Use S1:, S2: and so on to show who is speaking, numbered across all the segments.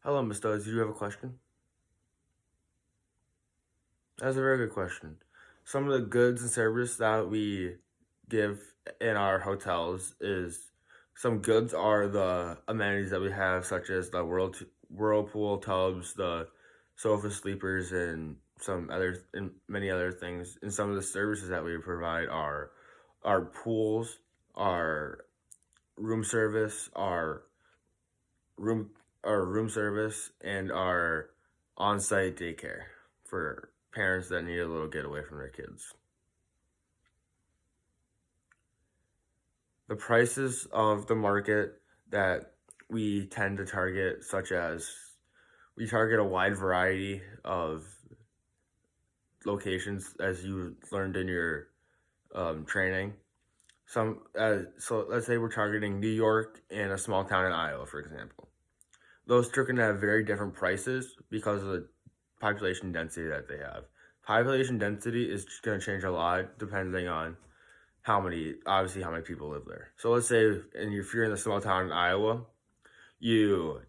S1: Hello, Mr. Do you have a question? That's a very good question. Some of the goods and service that we give in our hotels is some goods are the amenities that we have, such as the whirlpool tubs, the sofa sleepers, and many other things. And some of the services that we provide are our pools, our room service, room our room service, and our on-site daycare for parents that need a little getaway from their kids. The prices of the market that we tend to target, such as we target a wide variety of locations, as you learned in your training. So let's say we're targeting New York and a small town in Iowa, for example. Those two are going to have very different prices because of the population density that they have. Population density is going to change a lot depending on how many people live there. So let's say, and if you're in a small town in Iowa, your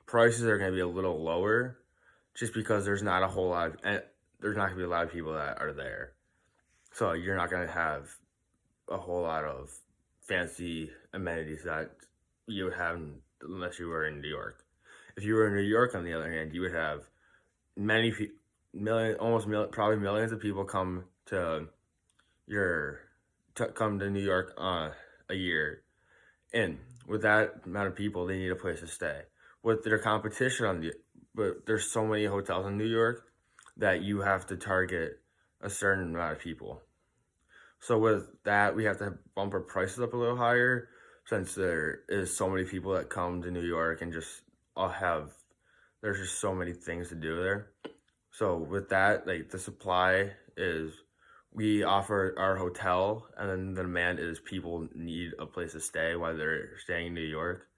S1: prices are going to be a little lower, just because there's not going to be a lot of people that are there. So you're not going to have a whole lot of fancy amenities that you would have unless you were in New York. If you were in New York, on the other hand, you would have probably millions of people your come to New York a year, and with that amount of people, they need a place to stay. With their competition but there's so many hotels in New York that you have to target a certain amount of people. So with that, we have to bump our prices up a little higher, since there is so many people that come to New York and just all have there's just so many things to do there. So with that, like, the supply is we offer our hotel, and then the demand is people need a place to stay while they're staying in New York.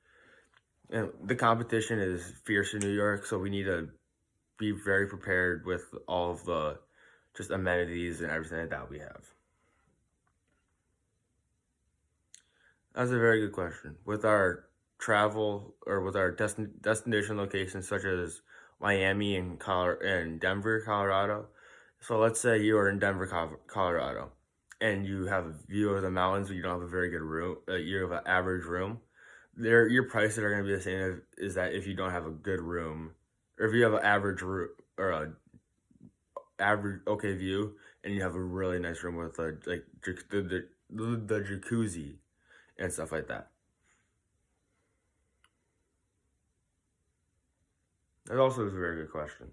S1: And the competition is fierce in New York, so we need to be very prepared with all of the just amenities and everything that we have. That's a very good question. With our travel, or with our destination locations such as Miami and Denver, Colorado. So let's say you are in Denver, Colorado, and you have a view of the mountains, but you don't have a very good room. You have an average room. Your prices are going to be the same as that if you don't have a good room, or if you have an average room or a average okay view, and you have a really nice room with the jacuzzi and stuff like that. That also is a very good question.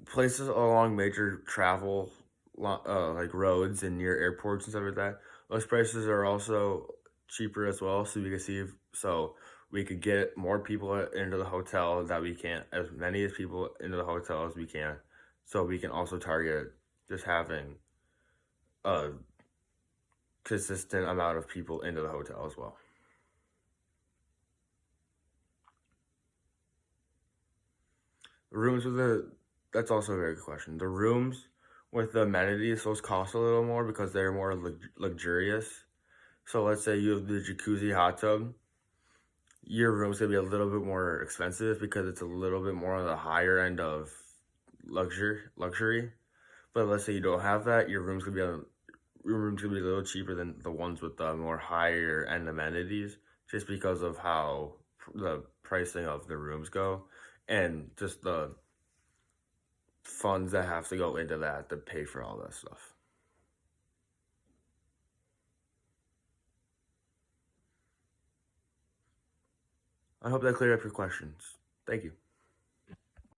S1: Places along major travel like roads and near airports and stuff like that, those prices are also cheaper as well. So we could get more people into the hotel that we can, as many as people into the hotel as we can. So we can also target just having a consistent amount of people into the hotel as well. Rooms with the That's also a very good question. The rooms with the amenities, those cost a little more because they're more luxurious. So let's say you have the jacuzzi hot tub. Your room's gonna be a little bit more expensive because it's a little bit more on the higher end of luxury. But let's say you don't have that, your room's gonna be a little cheaper than the ones with the more higher end amenities, just because of how the pricing of the rooms go, and just the funds that have to go into that to pay for all that stuff. I hope that cleared up your questions. Thank you.